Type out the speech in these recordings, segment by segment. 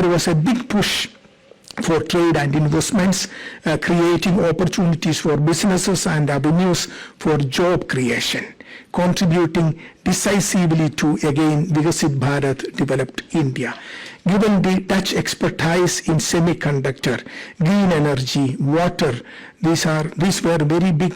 there was a big push for trade and investments, creating opportunities for businesses and avenues for job creation, contributing decisively to, again, Vikasit Bharat, developed India. Given the Dutch expertise in semiconductor, green energy, water, these were very big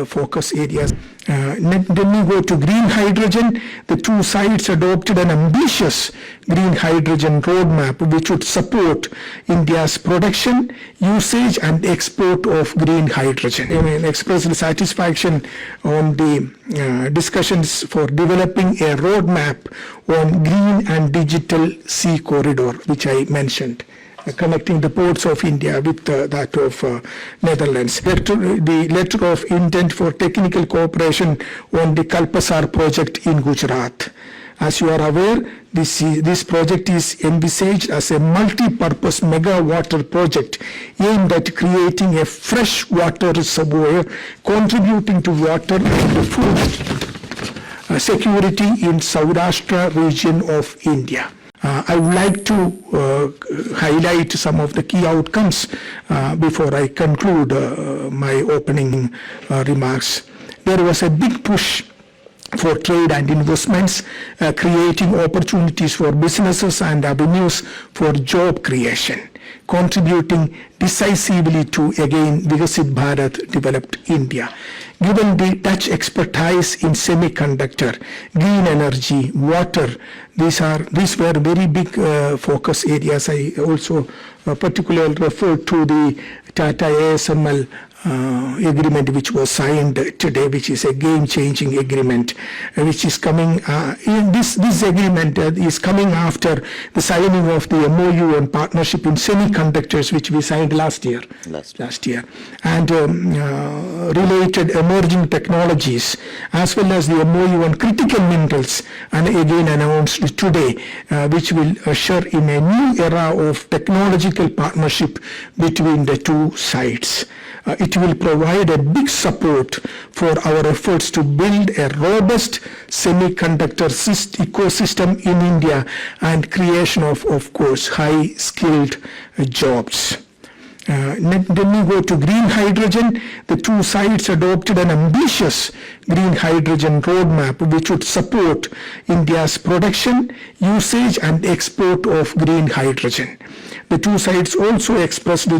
focus areas. Then we go to green hydrogen. The two sides adopted an ambitious green hydrogen roadmap which would support India's production, usage and export of green hydrogen. I mean, expressed satisfaction on the discussions for developing a roadmap on green and digital sea corridor, which I mentioned, connecting the ports of India with that of Netherlands. The letter of intent for technical cooperation on the Kalpasar project in Gujarat. As you are aware, this project is envisaged as a multi-purpose mega water project aimed at creating a fresh water reservoir, contributing to water and food security in Saurashtra region of India. I would like to highlight some of the key outcomes before I conclude my opening remarks. There was a big push for trade and investments, creating opportunities for businesses and avenues for job creation, contributing decisively to, again, Vikasit Bharat, developed India. Given the Dutch expertise in semiconductor, green energy, water, these were very big focus areas. I also particularly refer to the Tata ASML agreement which was signed today, which is a game-changing agreement, which is coming. This agreement is coming after the signing of the MOU on partnership in semiconductors, which we signed last year, and related emerging technologies, as well as the MOU on critical minerals, and again announced today, which will usher in a new era of technological partnership between the two sides. It will provide a big support for our efforts to build a robust semiconductor ecosystem in India and creation of course, high-skilled jobs. Then we go to green hydrogen. The two sides adopted an ambitious green hydrogen roadmap which would support India's production, usage and export of green hydrogen. The two sides also expressed the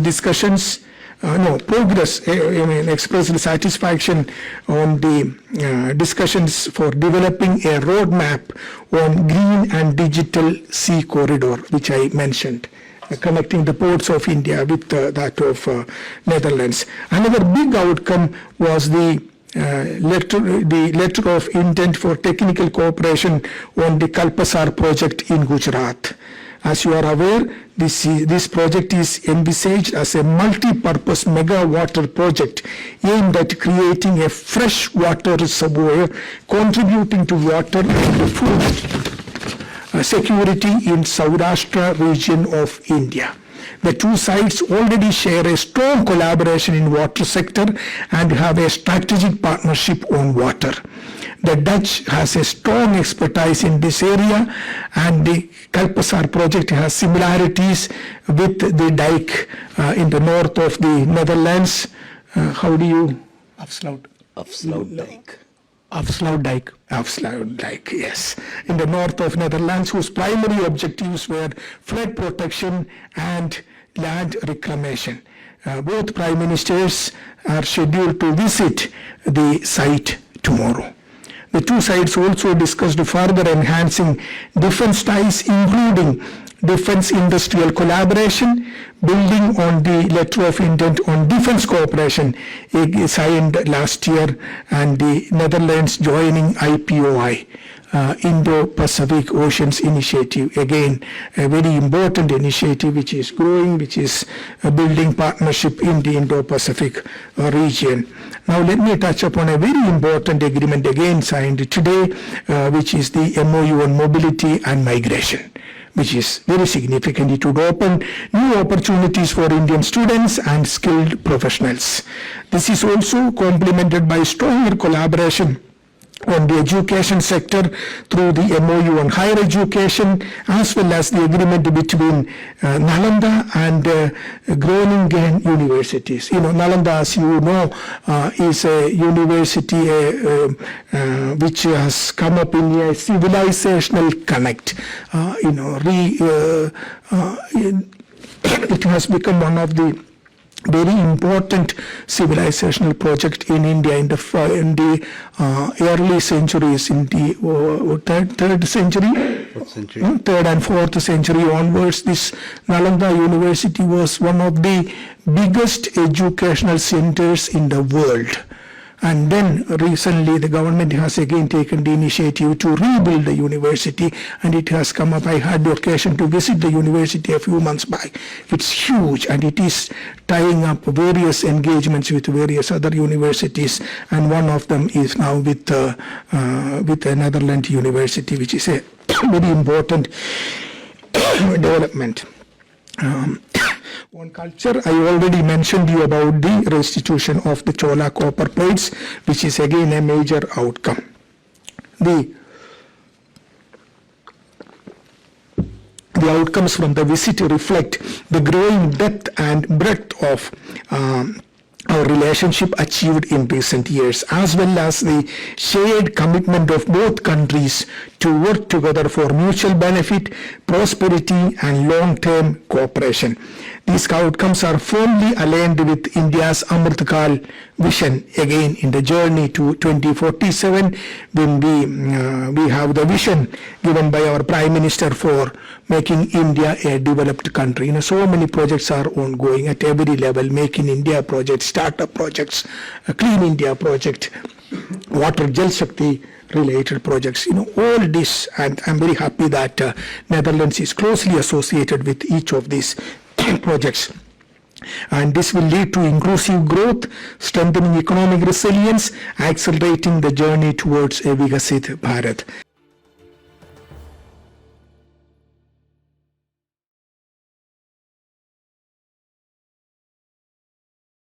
expressed satisfaction on the discussions for developing a roadmap on green and digital sea corridor, which I mentioned, connecting the ports of India with that of Netherlands. Another big outcome was the letter of intent for technical cooperation on the Kalpasar project in Gujarat. As you are aware, this project is envisaged as a multi-purpose mega water project aimed at creating a fresh water reservoir, contributing to water and food security in Saurashtra region of India. The two sides already share a strong collaboration in water sector and have a strategic partnership on water. The Dutch has a strong expertise in this area, and the Kalpasar project has similarities with the dike in the north of the Netherlands. How do you? Afsluitdijk. Afsluitdijk, yes. In the north of Netherlands, whose primary objectives were flood protection and land reclamation. Both prime ministers are scheduled to visit the site tomorrow. The two sides also discussed further enhancing defense ties, including defense industrial collaboration, building on the letter of intent on defense cooperation signed last year, and the Netherlands joining IPOI, Indo-Pacific Oceans Initiative. Again, a very important initiative which is growing, which is building partnership in the Indo-Pacific region. Now let me touch upon a very important agreement again signed today, which is the MOU on mobility and migration, which is very significant. It would open new opportunities for Indian students and skilled professionals. This is also complemented by stronger collaboration on the education sector through the MOU on higher education, as well as the agreement between Nalanda and Groningen universities. Nalanda, as you know, is a university which has come up in a civilizational connect. It has become one of the very important civilizational project in India in the early centuries, in the third and fourth century onwards. This Nalanda University was one of the biggest educational centers in the world. And then recently the government has again taken the initiative to rebuild the university, and it has come up. I had the occasion to visit the university a few months back. It's huge, and it is tying up various engagements with various other universities, and one of them is now with the Netherlands University, which is a very important development. On culture, I already mentioned you about the restitution of the Chola copper plates, which is again a major outcome. The outcomes from the visit reflect the growing depth and breadth of our relationship achieved in recent years, as well as the shared commitment of both countries to work together for mutual benefit, prosperity, and long-term cooperation. These outcomes are firmly aligned with India's Amrit Kal vision, again in the journey to 2047, when we have the vision given by our Prime Minister for making India a developed country. So many projects are ongoing at every level: Make in India projects, startup projects, a Clean India project, Water Jal Shakti related projects, all this, and I'm very happy that Netherlands is closely associated with each of these projects. And this will lead to inclusive growth, strengthening economic resilience, accelerating the journey towards a Vikasit Bharat.